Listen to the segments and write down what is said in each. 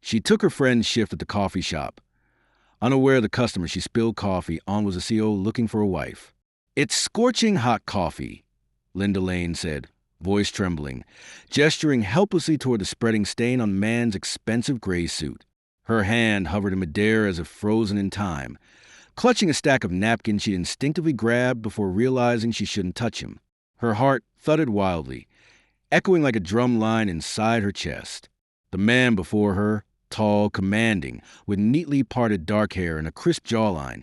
She took her friend's shift at the coffee shop. Unaware of the customer, she spilled coffee. On was the CO looking for a wife. "It's scorching hot coffee," Linda Lane said, voice trembling, gesturing helplessly toward the spreading stain on the man's expensive gray suit. Her hand hovered in midair as if frozen in time, clutching a stack of napkins she instinctively grabbed before realizing she shouldn't touch him. Her heart thudded wildly, echoing like a drum line inside her chest. The man before her, tall, commanding, with neatly parted dark hair and a crisp jawline,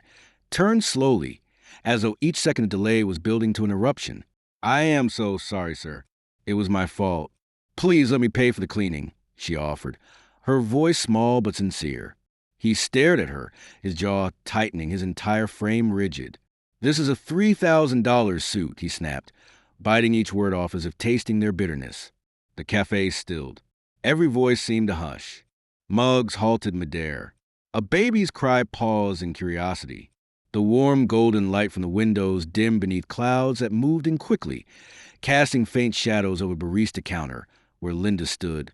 turned slowly, as though each second of delay was building to an eruption. "I am so sorry, sir. It was my fault. Please let me pay for the cleaning," she offered, her voice small but sincere. He stared at her, his jaw tightening, his entire frame rigid. "This is a $3,000 suit," he snapped, biting each word off as if tasting their bitterness. The cafe stilled. Every voice seemed to hush. Mugs halted midair. A baby's cry paused in curiosity. The warm golden light from the windows dimmed beneath clouds that moved in quickly, casting faint shadows over the barista counter where Linda stood,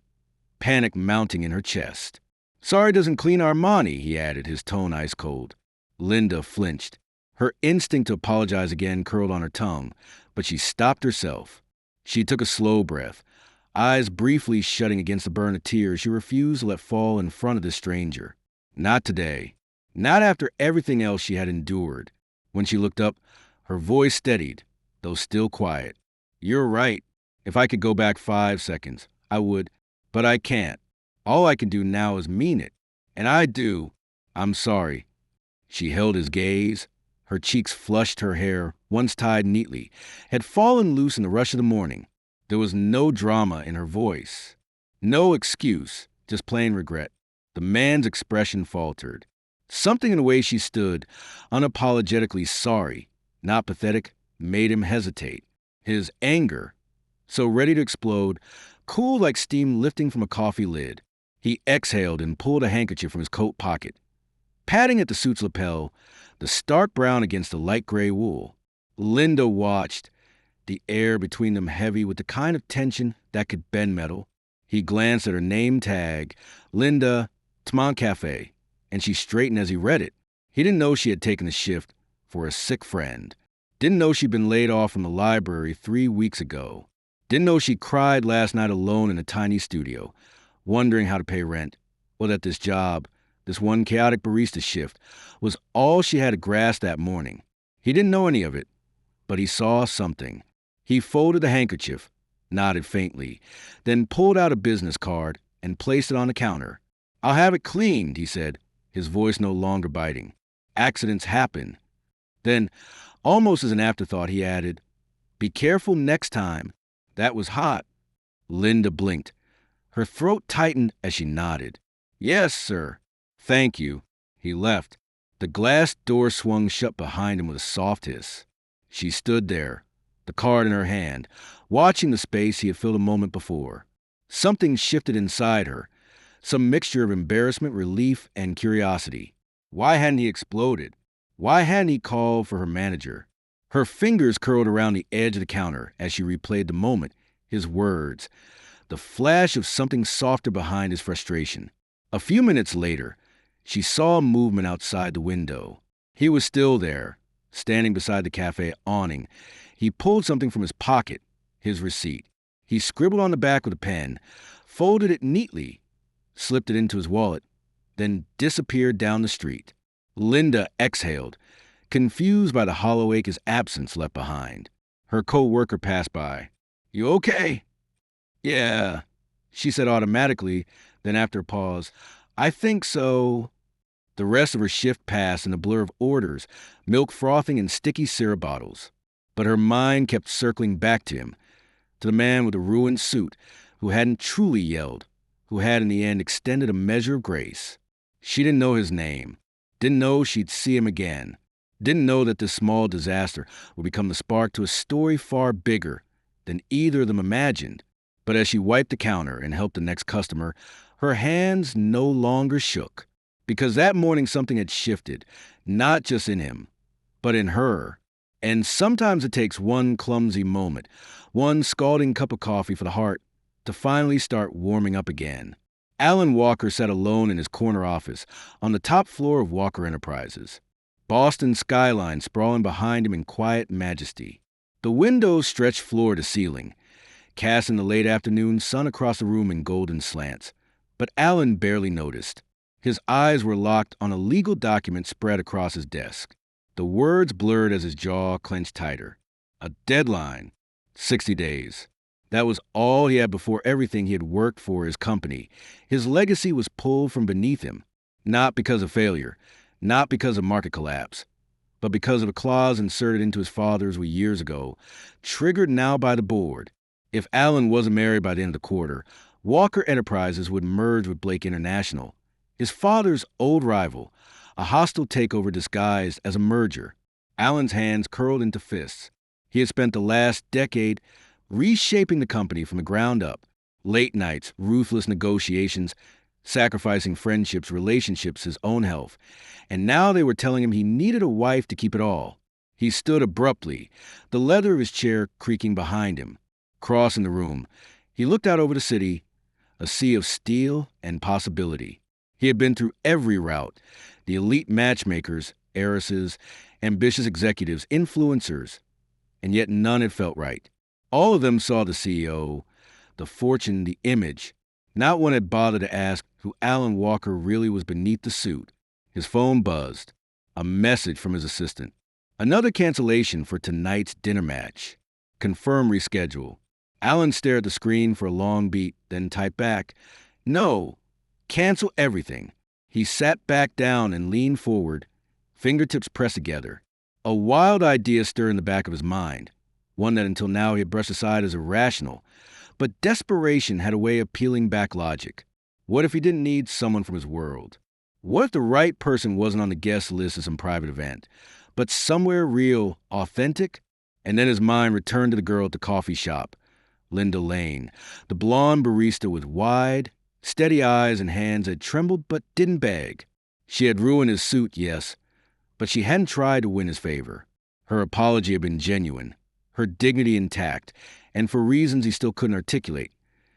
panic mounting in her chest. "Sorry doesn't clean our money," he added, his tone ice cold. Linda flinched. Her instinct to apologize again curled on her tongue, but she stopped herself. She took a slow breath, eyes briefly shutting against the burn of tears she refused to let fall in front of this stranger. Not today. Not after everything else she had endured. When she looked up, her voice steadied, though still quiet. "You're right. If I could go back 5 seconds, I would. But I can't. All I can do now is mean it. And I do. I'm sorry." She held his gaze. Her cheeks flushed, her hair, once tied neatly, had fallen loose in the rush of the morning. There was no drama in her voice. No excuse, just plain regret. The man's expression faltered. Something in the way she stood, unapologetically sorry, not pathetic, made him hesitate. His anger, so ready to explode, cooled like steam lifting from a coffee lid. He exhaled and pulled a handkerchief from his coat pocket, patting at the suit's lapel, the stark brown against the light gray wool. Linda watched, the air between them heavy with the kind of tension that could bend metal. He glanced at her name tag, Linda, Café, and she straightened as he read it. He didn't know she had taken the shift for a sick friend. Didn't know she'd been laid off from the library 3 weeks ago. Didn't know she cried last night alone in a tiny studio, wondering how to pay rent, or that this job, this one chaotic barista shift, was all she had to grasp that morning. He didn't know any of it, but he saw something. He folded the handkerchief, nodded faintly, then pulled out a business card and placed it on the counter. "I'll have it cleaned," he said, his voice no longer biting. "Accidents happen." Then, almost as an afterthought, he added, "Be careful next time. That was hot." Linda blinked. Her throat tightened as she nodded. "Yes, sir. Thank you." He left. The glass door swung shut behind him with a soft hiss. She stood there, the card in her hand, watching the space he had filled a moment before. Something shifted inside her, some mixture of embarrassment, relief, and curiosity. Why hadn't he exploded? Why hadn't he called for her manager? Her fingers curled around the edge of the counter as she replayed the moment, his words, the flash of something softer behind his frustration. A few minutes later, she saw a movement outside the window. He was still there, standing beside the cafe awning. He pulled something from his pocket, his receipt. He scribbled on the back with a pen, folded it neatly, slipped it into his wallet, then disappeared down the street. Linda exhaled, confused by the hollow ache his absence left behind. Her co-worker passed by. "You okay?" "Yeah," she said automatically, then after a pause, "I think so." The rest of her shift passed in a blur of orders, milk frothing in sticky syrup bottles. But her mind kept circling back to him, to the man with the ruined suit, who hadn't truly yelled, who had in the end extended a measure of grace. She didn't know his name, didn't know she'd see him again, didn't know that this small disaster would become the spark to a story far bigger than either of them imagined. But as she wiped the counter and helped the next customer, her hands no longer shook. Because that morning something had shifted, not just in him, but in her. And sometimes it takes one clumsy moment, one scalding cup of coffee for the heart, to finally start warming up again. Alan Walker sat alone in his corner office on the top floor of Walker Enterprises. Boston's skyline sprawling behind him in quiet majesty. The windows stretched floor to ceiling, casting the late afternoon sun across the room in golden slants. But Alan barely noticed. His eyes were locked on a legal document spread across his desk. The words blurred as his jaw clenched tighter. A deadline. 60 days. That was all he had before everything he had worked for his company. His legacy was pulled from beneath him, not because of failure, not because of market collapse, but because of a clause inserted into his father's will years ago, triggered now by the board. If Alan wasn't married by the end of the quarter, Walker Enterprises would merge with Blake International, his father's old rival, a hostile takeover disguised as a merger. Alan's hands curled into fists. He had spent the last decade reshaping the company from the ground up. Late nights, ruthless negotiations, sacrificing friendships, relationships, his own health. And now they were telling him he needed a wife to keep it all. He stood abruptly, the leather of his chair creaking behind him. Crossing the room, he looked out over the city, a sea of steel and possibility. He had been through every route, the elite matchmakers, heiresses, ambitious executives, influencers, and yet none had felt right. All of them saw the CEO, the fortune, the image. Not one had bothered to ask who Alan Walker really was beneath the suit. His phone buzzed. A message from his assistant. Another cancellation for tonight's dinner match. Confirm reschedule. Alan stared at the screen for a long beat, then typed back, "No, cancel everything." He sat back down and leaned forward, fingertips pressed together. A wild idea stirred in the back of his mind, one that until now he had brushed aside as irrational. But desperation had a way of peeling back logic. What if he didn't need someone from his world? What if the right person wasn't on the guest list of some private event, but somewhere real, authentic? And then his mind returned to the girl at the coffee shop, Linda Lane, the blonde barista with wide, steady eyes and hands that trembled but didn't beg. She had ruined his suit, yes, but she hadn't tried to win his favor. Her apology had been genuine, her dignity intact, and for reasons he still couldn't articulate.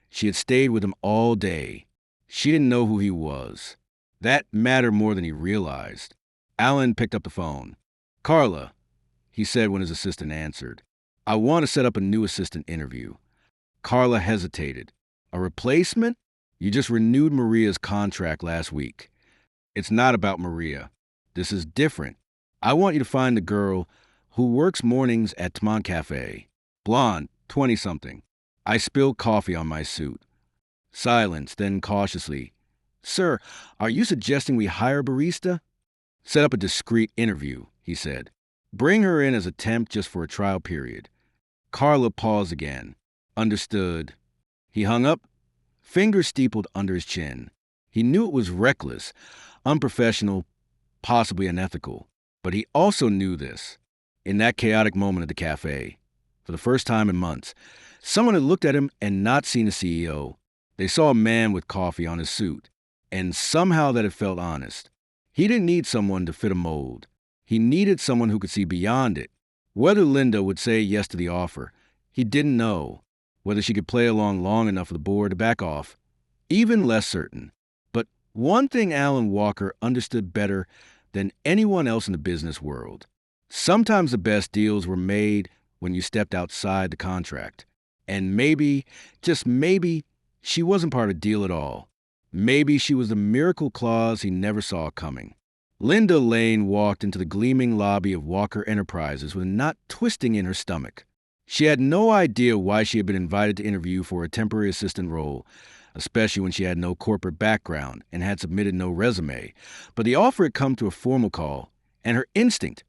She had stayed with him all day. She didn't know who he was. That mattered more than he realized. Alan picked up the phone. "Carla," he said when his assistant answered. "I want to set up a new assistant interview." Carla hesitated. "A replacement? You just renewed Maria's contract last week." "It's not about Maria. This is different. I want you to find the girl who works mornings at Café. Blonde, 20-something. I spilled coffee on my suit." Silence, then cautiously. "Sir, are you suggesting we hire a barista?" "Set up a discreet interview," he said. "Bring her in as a temp just for a trial period." Carla paused again. "Understood." He hung up, fingers steepled under his chin. He knew it was reckless, unprofessional, possibly unethical. But he also knew this. In that chaotic moment at the cafe, for the first time in months, someone had looked at him and not seen a CEO. They saw a man with coffee on his suit, and somehow that had felt honest. He didn't need someone to fit a mold. He needed someone who could see beyond it. Whether Linda would say yes to the offer, he didn't know. Whether she could play along long enough for the board to back off, even less certain. But one thing Alan Walker understood better than anyone else in the business world. Sometimes the best deals were made when you stepped outside the contract. And maybe, just maybe, she wasn't part of the deal at all. Maybe she was the miracle clause he never saw coming. Linda Lane walked into the gleaming lobby of Walker Enterprises with a knot twisting in her stomach. She had no idea why she had been invited to interview for a temporary assistant role, especially when she had no corporate background and had submitted no resume. But the offer had come to a formal call, and her instinct,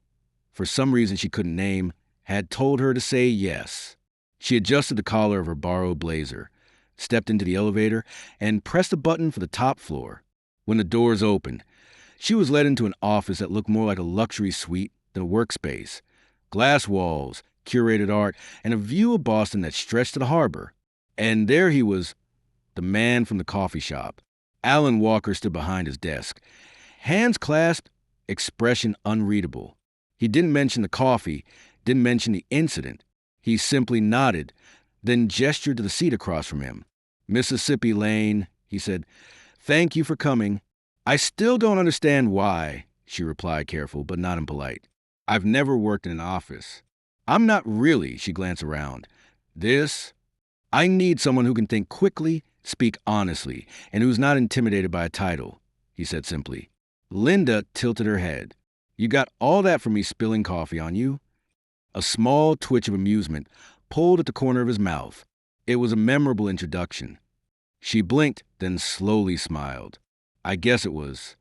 for some reason she couldn't name, had told her to say yes. She adjusted the collar of her borrowed blazer, stepped into the elevator, and pressed a button for the top floor. When the doors opened, she was led into an office that looked more like a luxury suite than a workspace. Glass walls, curated art, and a view of Boston that stretched to the harbor. And there he was, the man from the coffee shop. Alan Walker stood behind his desk, hands clasped, expression unreadable. He didn't mention the coffee, didn't mention the incident. He simply nodded, then gestured to the seat across from him. "Mississippi Lane," he said, Thank you for coming. I still don't understand why, she replied, careful but not impolite. I've never worked in an office. I'm not really, she glanced around. I need someone who can think quickly, speak honestly, and who's not intimidated by a title, he said simply. Linda tilted her head. You got all that from me spilling coffee on you? A small twitch of amusement pulled at the corner of his mouth. It was a memorable introduction. She blinked, then slowly smiled. I guess it was.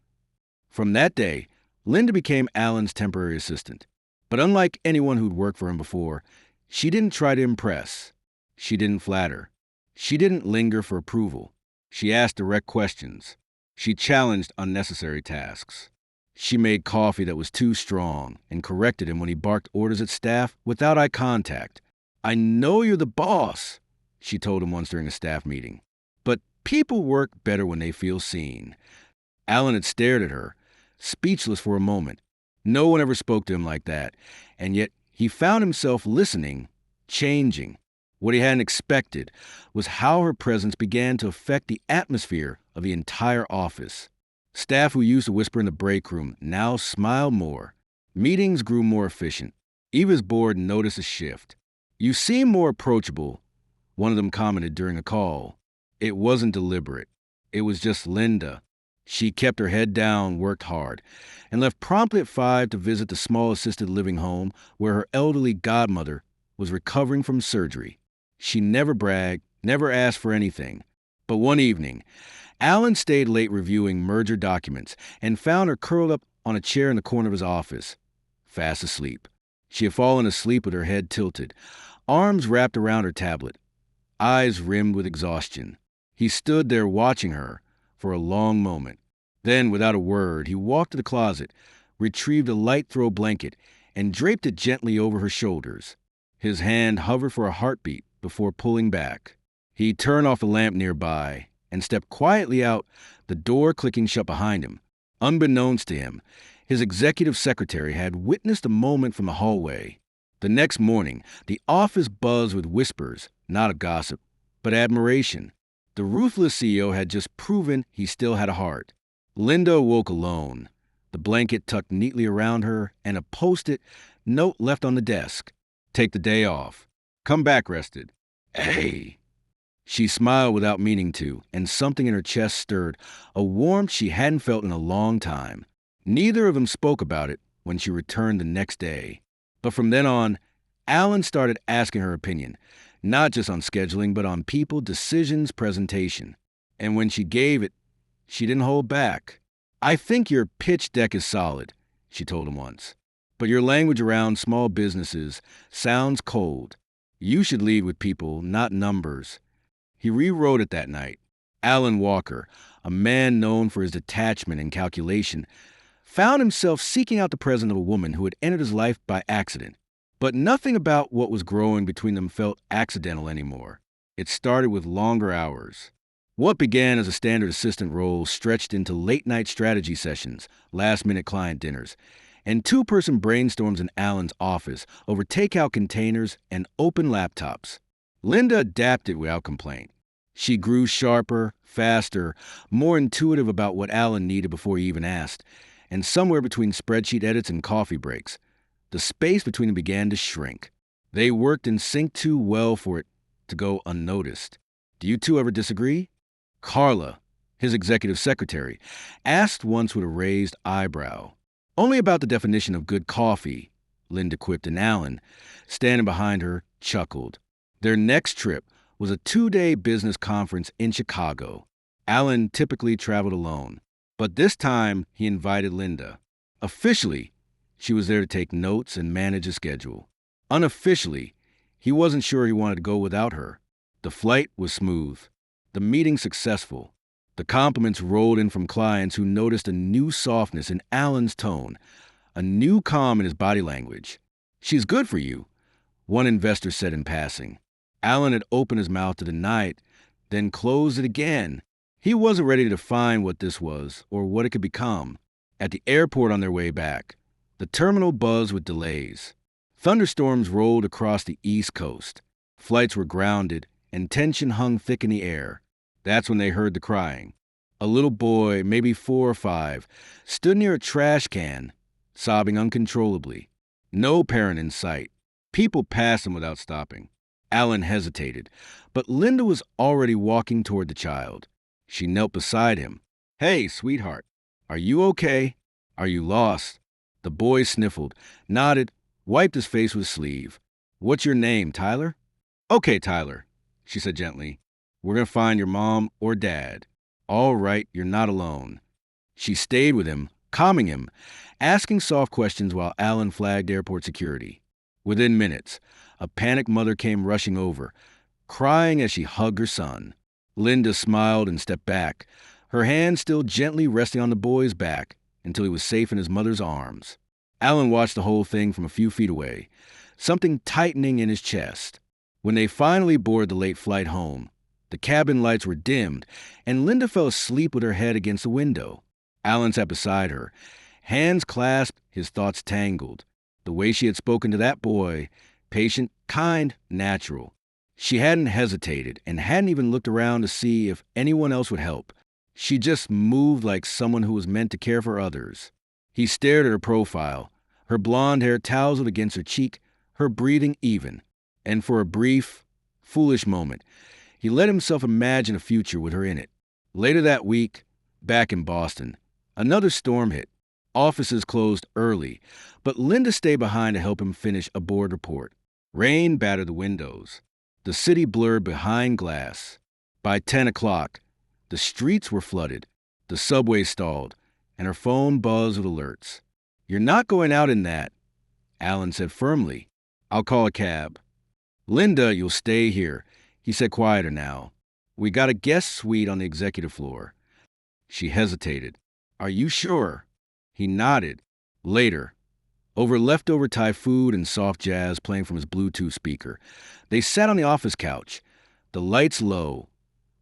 From that day, Linda became Alan's temporary assistant. But unlike anyone who'd worked for him before, she didn't try to impress. She didn't flatter. She didn't linger for approval. She asked direct questions. She challenged unnecessary tasks. She made coffee that was too strong and corrected him when he barked orders at staff without eye contact. I know you're the boss, she told him once during a staff meeting. But people work better when they feel seen. Alan had stared at her, speechless for a moment. No one ever spoke to him like that, and yet he found himself listening, changing. What he hadn't expected was how her presence began to affect the atmosphere of the entire office. Staff who used to whisper in the break room now smiled more. Meetings grew more efficient. Eva's board noticed a shift. You seem more approachable, one of them commented during a call. It wasn't deliberate. It was just Linda. She kept her head down, worked hard, and left promptly at 5 to visit the small assisted living home where her elderly godmother was recovering from surgery. She never bragged, never asked for anything. But one evening, Alan stayed late reviewing merger documents and found her curled up on a chair in the corner of his office, fast asleep. She had fallen asleep with her head tilted, arms wrapped around her tablet, eyes rimmed with exhaustion. He stood there watching her for a long moment. Then, without a word, he walked to the closet, retrieved a light throw blanket, and draped it gently over her shoulders. His hand hovered for a heartbeat before pulling back. He turned off the lamp nearby and stepped quietly out, the door clicking shut behind him. Unbeknownst to him, his executive secretary had witnessed a moment from the hallway. The next morning, the office buzzed with whispers, not of gossip, but admiration. The ruthless CEO had just proven he still had a heart. Linda awoke alone, the blanket tucked neatly around her and a post-it note left on the desk. Take the day off. Come back rested. Hey. She smiled without meaning to, and something in her chest stirred, a warmth she hadn't felt in a long time. Neither of them spoke about it when she returned the next day. But from then on, Alan started asking her opinion, not just on scheduling, but on people, decisions, presentation. And when she gave it, she didn't hold back. I think your pitch deck is solid, she told him once. But your language around small businesses sounds cold. You should lead with people, not numbers. He rewrote it that night. Alan Walker, a man known for his detachment and calculation, found himself seeking out the presence of a woman who had entered his life by accident. But nothing about what was growing between them felt accidental anymore. It started with longer hours. What began as a standard assistant role stretched into late-night strategy sessions, last-minute client dinners, and two-person brainstorms in Alan's office over takeout containers and open laptops. Linda adapted without complaint. She grew sharper, faster, more intuitive about what Alan needed before he even asked, and somewhere between spreadsheet edits and coffee breaks, the space between them began to shrink. They worked in sync too well for it to go unnoticed. Do you two ever disagree? Carla, his executive secretary, asked once with a raised eyebrow. Only about the definition of good coffee, Linda quipped, and Alan, standing behind her, chuckled. Their next trip was a 2-day business conference in Chicago. Alan typically traveled alone, but this time he invited Linda. Officially, she was there to take notes and manage a schedule. Unofficially, he wasn't sure he wanted to go without her. The flight was smooth. The meeting successful. The compliments rolled in from clients who noticed a new softness in Alan's tone, a new calm in his body language. She's good for you, one investor said in passing. Alan had opened his mouth to deny it, then closed it again. He wasn't ready to define what this was or what it could become. At the airport on their way back, the terminal buzzed with delays. Thunderstorms rolled across the East Coast. Flights were grounded, and tension hung thick in the air. That's when they heard the crying. A little boy, maybe 4 or 5, stood near a trash can, sobbing uncontrollably. No parent in sight. People passed him without stopping. Alan hesitated, but Linda was already walking toward the child. She knelt beside him. "Hey, sweetheart, are you okay? Are you lost?" The boy sniffled, nodded, wiped his face with his sleeve. "What's your name, Tyler?" "Okay, Tyler," she said gently. "We're going to find your mom or dad. All right, you're not alone." She stayed with him, calming him, asking soft questions while Alan flagged airport security. Within minutes, a panicked mother came rushing over, crying as she hugged her son. Linda smiled and stepped back, her hand still gently resting on the boy's back until he was safe in his mother's arms. Alan watched the whole thing from a few feet away, something tightening in his chest. When they finally boarded the late flight home, the cabin lights were dimmed, and Linda fell asleep with her head against the window. Alan sat beside her, hands clasped, his thoughts tangled. The way she had spoken to that boy, patient, kind, natural. She hadn't hesitated and hadn't even looked around to see if anyone else would help. She just moved like someone who was meant to care for others. He stared at her profile, her blonde hair tousled against her cheek, her breathing even. And for a brief, foolish moment, he let himself imagine a future with her in it. Later that week, back in Boston, another storm hit. Offices closed early, but Linda stayed behind to help him finish a board report. Rain battered the windows. The city blurred behind glass. By 10 o'clock, the streets were flooded, the subway stalled, and her phone buzzed with alerts. "You're not going out in that," Alan said firmly. "I'll call a cab." "Linda, you'll stay here," he said quieter now. "We got a guest suite on the executive floor." She hesitated. "Are you sure?" He nodded. Later, over leftover Thai food and soft jazz playing from his Bluetooth speaker, they sat on the office couch, the lights low,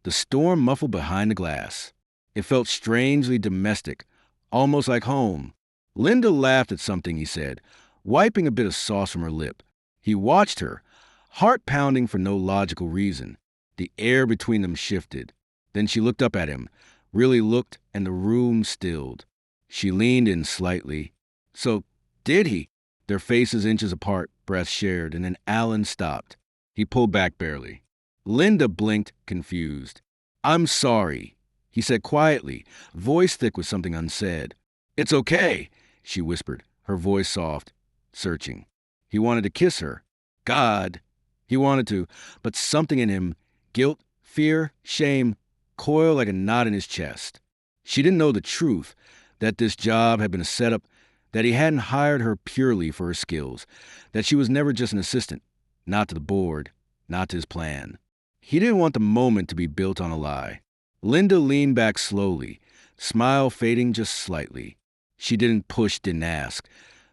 the storm muffled behind the glass. It felt strangely domestic, almost like home. Linda laughed at something he said, wiping a bit of sauce from her lip. He watched her, heart pounding for no logical reason. The air between them shifted. Then she looked up at him, really looked, and the room stilled. She leaned in slightly. "So, did he?" Their faces inches apart, breaths shared, and then Alan stopped. He pulled back barely. Linda blinked, confused. "I'm sorry," he said quietly, voice thick with something unsaid. "It's okay," she whispered, her voice soft, searching. He wanted to kiss her. God, he wanted to, but something in him, guilt, fear, shame, coiled like a knot in his chest. She didn't know the truth, that this job had been a setup, that he hadn't hired her purely for her skills, that she was never just an assistant, not to the board, not to his plan. He didn't want the moment to be built on a lie. Linda leaned back slowly, smile fading just slightly. She didn't push, didn't ask,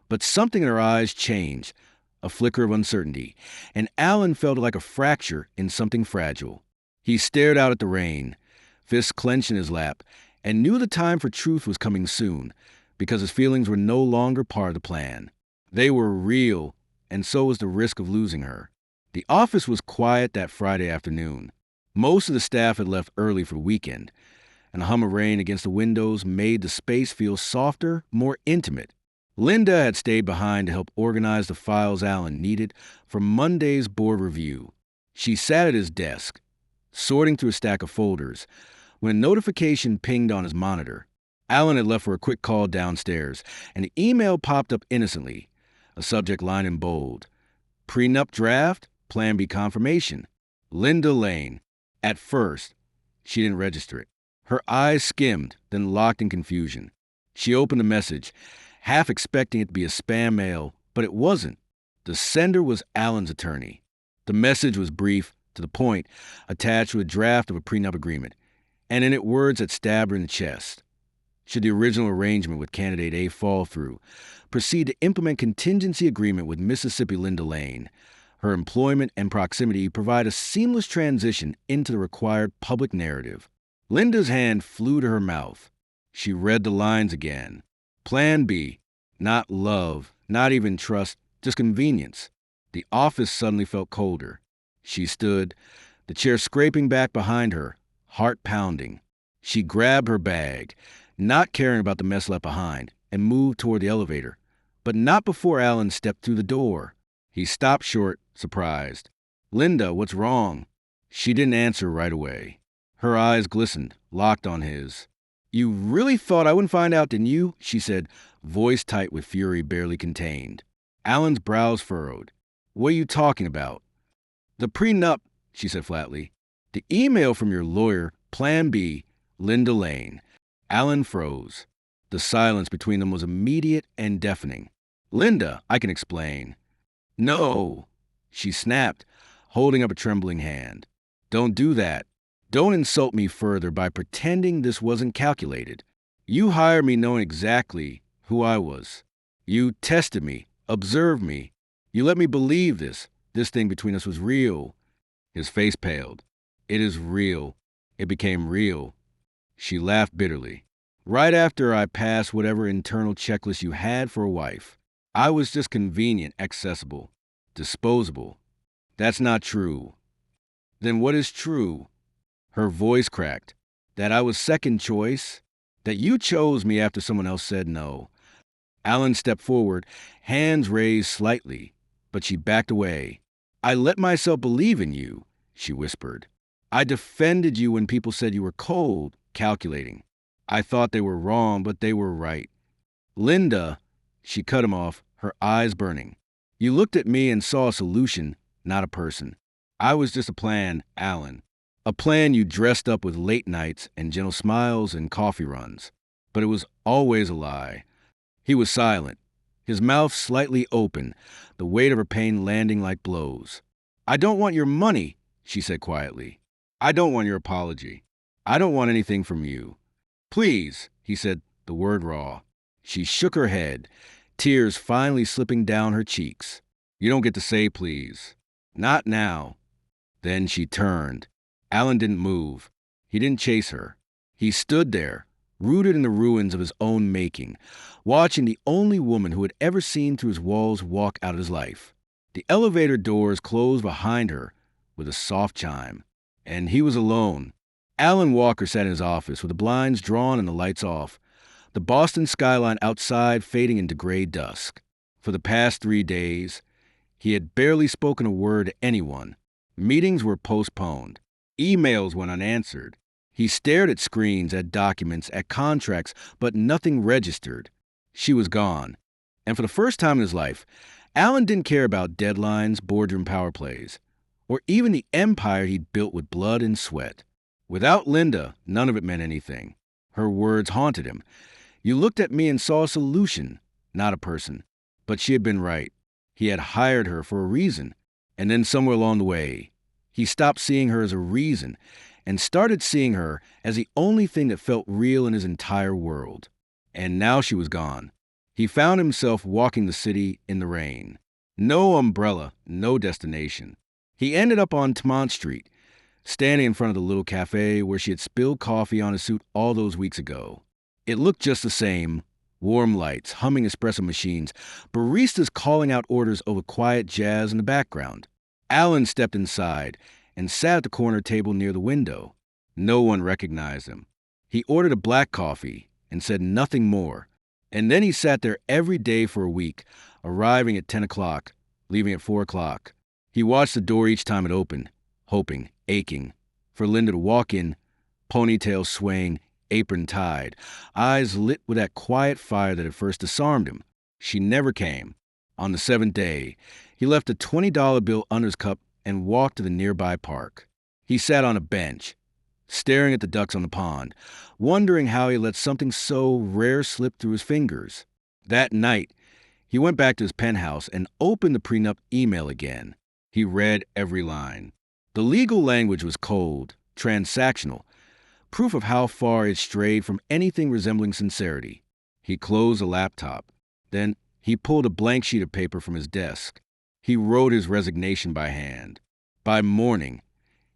but something in her eyes changed, a flicker of uncertainty, and Alan felt like a fracture in something fragile. He stared out at the rain, fists clenched in his lap, and knew the time for truth was coming soon, because his feelings were no longer part of the plan. They were real, and so was the risk of losing her. The office was quiet that Friday afternoon. Most of the staff had left early for the weekend, and a hum of rain against the windows made the space feel softer, more intimate. Linda had stayed behind to help organize the files Alan needed for Monday's board review. She sat at his desk, sorting through a stack of folders, when a notification pinged on his monitor. Alan had left for a quick call downstairs, and the email popped up innocently, a subject line in bold. "Prenup draft, Plan B confirmation. Linda Lane." At first, she didn't register it. Her eyes skimmed, then locked in confusion. She opened the message, half expecting it to be a spam mail, but it wasn't. The sender was Alan's attorney. The message was brief, to the point, attached with a draft of a prenup agreement, and in it words that stabbed her in the chest. Should the original arrangement with candidate A fall through, proceed to implement contingency agreement with Mississippi Linda Lane. Her employment and proximity provide a seamless transition into the required public narrative. Linda's hand flew to her mouth. She read the lines again. Plan B. Not love, not even trust, just convenience. The office suddenly felt colder. She stood, the chair scraping back behind her, heart pounding. She grabbed her bag, not caring about the mess left behind, and moved toward the elevator. But not before Alan stepped through the door. He stopped short, surprised. "Linda, what's wrong?" She didn't answer right away. Her eyes glistened, locked on his. "You really thought I wouldn't find out, didn't you?" she said, voice tight with fury barely contained. Alan's brows furrowed. "What are you talking about?" "The prenup," she said flatly. "The email from your lawyer, Plan B, Linda Lane." Alan froze. The silence between them was immediate and deafening. "Linda, I can explain." "No," she snapped, holding up a trembling hand. "Don't do that. Don't insult me further by pretending this wasn't calculated. You hired me knowing exactly who I was. You tested me, observed me. You let me believe this thing between us was real." His face paled. "It is real. It became real." She laughed bitterly. "Right after I passed whatever internal checklist you had for a wife. I was just convenient, accessible, disposable. That's not true." "Then what is true?" Her voice cracked. "That I was second choice? That you chose me after someone else said no?" Alan stepped forward, hands raised slightly, but she backed away. "I let myself believe in you," she whispered. "I defended you when people said you were cold, calculating. I thought they were wrong, but they were right. Linda," she cut him off, her eyes burning. "You looked at me and saw a solution, not a person. I was just a plan, Alan. A plan you dressed up with late nights and gentle smiles and coffee runs. But it was always a lie." He was silent, his mouth slightly open, the weight of her pain landing like blows. "I don't want your money," she said quietly. "I don't want your apology. I don't want anything from you." "Please," he said, the word raw. She shook her head, tears finally slipping down her cheeks. "You don't get to say please. Not now." Then she turned. Alan didn't move. He didn't chase her. He stood there, rooted in the ruins of his own making, watching the only woman who had ever seen through his walls walk out of his life. The elevator doors closed behind her with a soft chime, and he was alone. Alan Walker sat in his office with the blinds drawn and the lights off, the Boston skyline outside fading into gray dusk. For the past 3 days, he had barely spoken a word to anyone. Meetings were postponed. Emails went unanswered. He stared at screens, at documents, at contracts, but nothing registered. She was gone. And for the first time in his life, Alan didn't care about deadlines, boardroom power plays, or even the empire he'd built with blood and sweat. Without Linda, none of it meant anything. Her words haunted him. "You looked at me and saw a solution, not a person." But she had been right. He had hired her for a reason. And then somewhere along the way, he stopped seeing her as a reason and started seeing her as the only thing that felt real in his entire world. And now she was gone. He found himself walking the city in the rain. No umbrella, no destination. He ended up on Tmont Street, standing in front of the little cafe where she had spilled coffee on his suit all those weeks ago. It looked just the same. Warm lights, humming espresso machines, baristas calling out orders over quiet jazz in the background. Alan stepped inside and sat at the corner table near the window. No one recognized him. He ordered a black coffee and said nothing more. And then he sat there every day for a week, arriving at 10 o'clock, leaving at 4 o'clock. He watched the door each time it opened, hoping, aching, for Linda to walk in, ponytail swaying, apron tied, eyes lit with that quiet fire that had first disarmed him. She never came. On the 7th day, he left a $20 bill under his cup and walked to the nearby park. He sat on a bench, staring at the ducks on the pond, wondering how he let something so rare slip through his fingers. That night, he went back to his penthouse and opened the prenup email again. He read every line. The legal language was cold, transactional, proof of how far it strayed from anything resembling sincerity. He closed the laptop. Then he pulled a blank sheet of paper from his desk. He wrote his resignation by hand. By morning,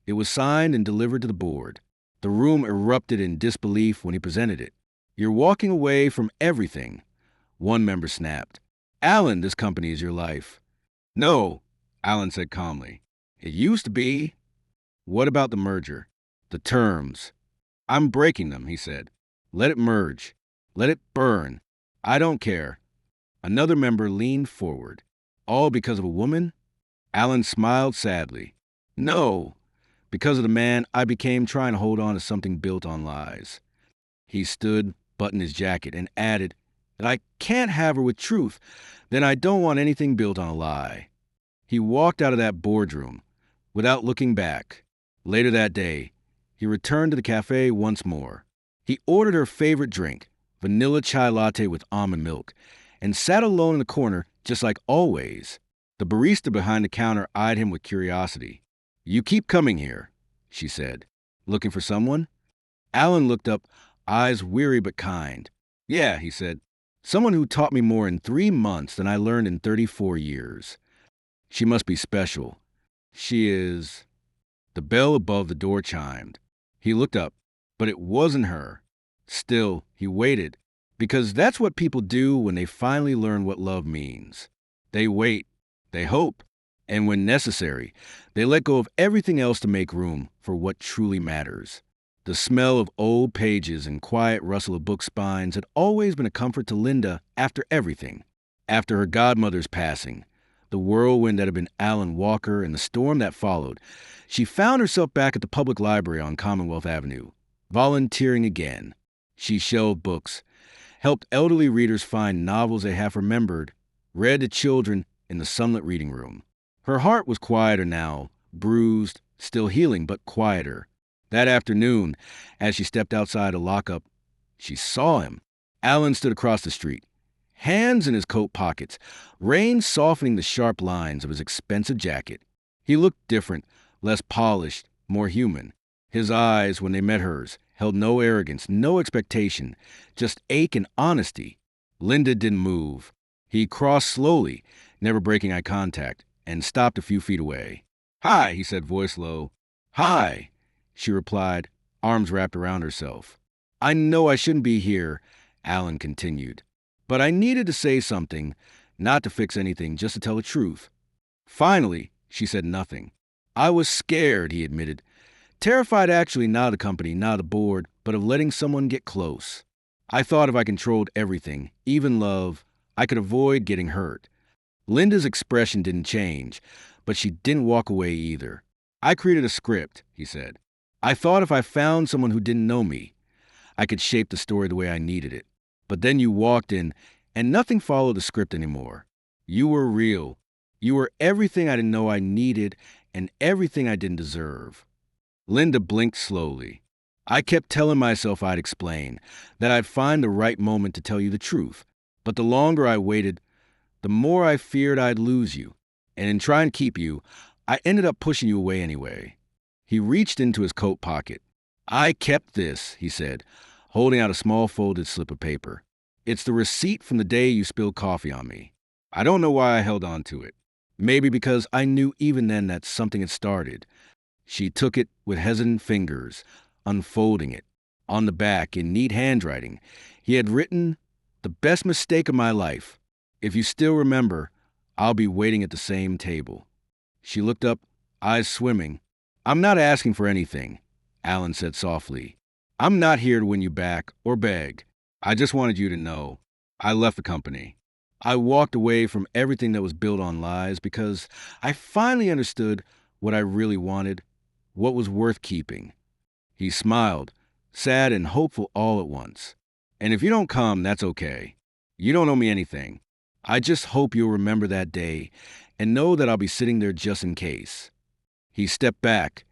it was signed and delivered to the board. The room erupted in disbelief when he presented it. "You're walking away from everything," one member snapped. "Alan, this company is your life." "No," Alan said calmly. "It used to be." "What about the merger? The terms?" I'm breaking them, he said. Let it merge. Let it burn. I don't care. Another member leaned forward. All because of a woman? Alan smiled sadly. No, because of the man I became trying to hold on to something built on lies. He stood, buttoned his jacket, and added that I can't have her with truth. Then I don't want anything built on a lie. He walked out of that boardroom without looking back. Later that day, he returned to the cafe once more. He ordered her favorite drink, vanilla chai latte with almond milk, and sat alone in the corner just like always. The barista behind the counter eyed him with curiosity. You keep coming here, she said. Looking for someone? Alan looked up, eyes weary but kind. Yeah, he said. Someone who taught me more in 3 months than I learned in 34 years. She must be special. She is... The bell above the door chimed. He looked up, but it wasn't her. Still, he waited, because that's what people do when they finally learn what love means. They wait, they hope, and when necessary, they let go of everything else to make room for what truly matters. The smell of old pages and quiet rustle of book spines had always been a comfort to Linda after everything. After her godmother's passing, the whirlwind that had been Alan Walker and the storm that followed, she found herself back at the public library on Commonwealth Avenue, volunteering again. She shelved books, helped elderly readers find novels they half remembered, read to children in the sunlit reading room. Her heart was quieter now, bruised, still healing, but quieter. That afternoon, as she stepped outside a lockup, she saw him. Alan stood across the street, hands in his coat pockets, rain softening the sharp lines of his expensive jacket. He looked different, less polished, more human. His eyes, when they met hers, held no arrogance, no expectation, just ache and honesty. Linda didn't move. He crossed slowly, never breaking eye contact, and stopped a few feet away. Hi, he said, voice low. Hi, she replied, arms wrapped around herself. I know I shouldn't be here, Alan continued. But I needed to say something, not to fix anything, just to tell the truth. Finally, she said nothing. I was scared, he admitted. Terrified actually not of the company, not of the board, but of letting someone get close. I thought if I controlled everything, even love, I could avoid getting hurt. Linda's expression didn't change, but she didn't walk away either. I created a script, he said. I thought if I found someone who didn't know me, I could shape the story the way I needed it. But then you walked in, and nothing followed the script anymore. You were real. You were everything I didn't know I needed and everything I didn't deserve. Linda blinked slowly. I kept telling myself I'd explain, that I'd find the right moment to tell you the truth. But the longer I waited, the more I feared I'd lose you. And in trying to keep you, I ended up pushing you away anyway. He reached into his coat pocket. I kept this, he said, holding out a small folded slip of paper. It's the receipt from the day you spilled coffee on me. I don't know why I held on to it. Maybe because I knew even then that something had started. She took it with hesitant fingers, unfolding it. On the back, in neat handwriting, he had written, "The best mistake of my life. If you still remember, I'll be waiting at the same table." She looked up, eyes swimming. I'm not asking for anything, Alan said softly. I'm not here to win you back or beg. I just wanted you to know. I left the company. I walked away from everything that was built on lies because I finally understood what I really wanted, what was worth keeping. He smiled, sad and hopeful all at once. And if you don't come, that's okay. You don't owe me anything. I just hope you'll remember that day and know that I'll be sitting there just in case. He stepped back,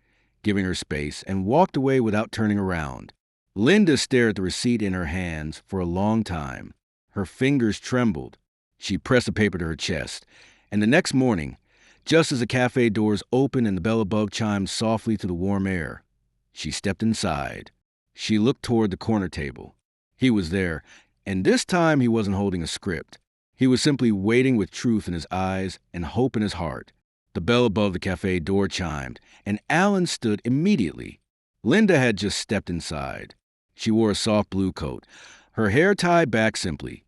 giving her space, and walked away without turning around. Linda stared at the receipt in her hands for a long time. Her fingers trembled. She pressed the paper to her chest, and the next morning, just as the cafe doors opened and the bell above chimed softly through the warm air, she stepped inside. She looked toward the corner table. He was there, and this time he wasn't holding a script. He was simply waiting with truth in his eyes and hope in his heart. The bell above the cafe door chimed, and Alan stood immediately. Linda had just stepped inside. She wore a soft blue coat, her hair tied back simply,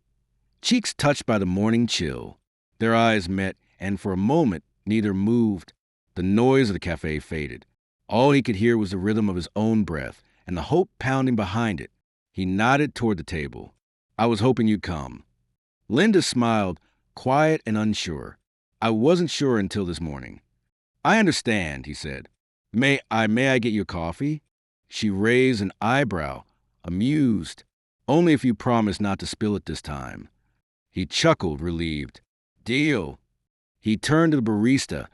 cheeks touched by the morning chill. Their eyes met, and for a moment, neither moved. The noise of the cafe faded. All he could hear was the rhythm of his own breath and the hope pounding behind it. He nodded toward the table. I was hoping you'd come. Linda smiled, quiet and unsure. I wasn't sure until this morning. I understand, he said. May I get you a coffee? She raised an eyebrow, amused. Only if you promise not to spill it this time. He chuckled, relieved. Deal. He turned to the barista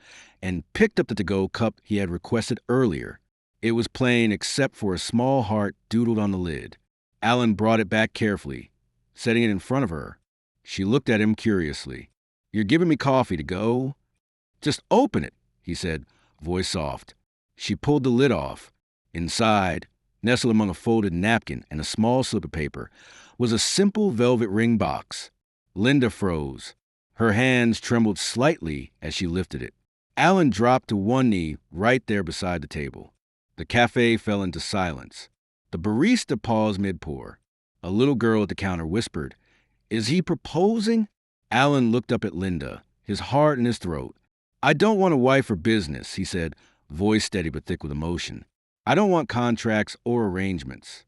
and picked up the to-go cup he had requested earlier. It was plain except for a small heart doodled on the lid. Alan brought it back carefully, setting it in front of her. She looked at him curiously. You're giving me coffee to go? Just open it, he said, voice soft. She pulled the lid off. Inside, nestled among a folded napkin and a small slip of paper, was a simple velvet ring box. Linda froze. Her hands trembled slightly as she lifted it. Alan dropped to one knee right there beside the table. The cafe fell into silence. The barista paused mid-pour. A little girl at the counter whispered, Is he proposing? Alan looked up at Linda, his heart in his throat. I don't want a wife for business, he said, voice steady but thick with emotion. I don't want contracts or arrangements.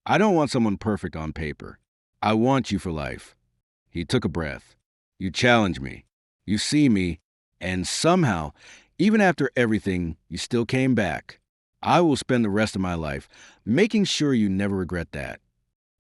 I don't want someone perfect on paper. I want you for life. He took a breath. You challenge me. You see me, and somehow, even after everything, you still came back. I will spend the rest of my life making sure you never regret that.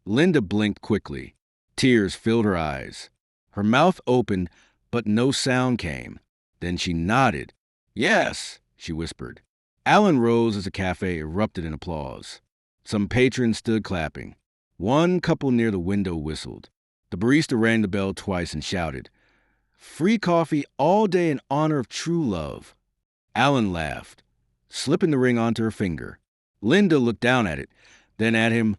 Linda blinked quickly. Tears filled her eyes. Her mouth opened, but no sound came. Then she nodded. Yes, she whispered. Alan rose as the cafe erupted in applause. Some patrons stood clapping. One couple near the window whistled. The barista rang the bell twice and shouted, Free coffee all day in honor of true love. Alan laughed, slipping the ring onto her finger. Linda looked down at it, then at him,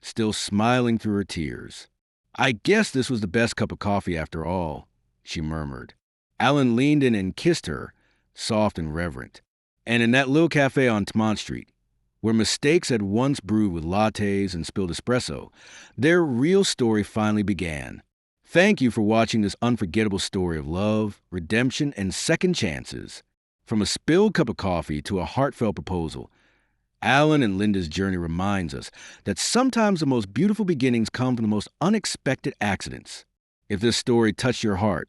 still smiling through her tears. I guess this was the best cup of coffee after all, she murmured. Alan leaned in and kissed her, soft and reverent. And in that little cafe on Tmont Street, where mistakes had once brewed with lattes and spilled espresso, their real story finally began. Thank you for watching this unforgettable story of love, redemption, and second chances. From a spilled cup of coffee to a heartfelt proposal, Alan and Linda's journey reminds us that sometimes the most beautiful beginnings come from the most unexpected accidents. If this story touched your heart,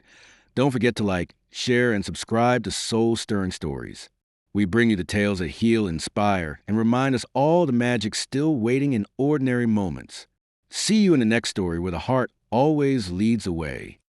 don't forget to like, share, and subscribe to Soul-Stirring Stories. We bring you the tales that heal, inspire, and remind us all the magic still waiting in ordinary moments. See you in the next story where the heart always leads the way.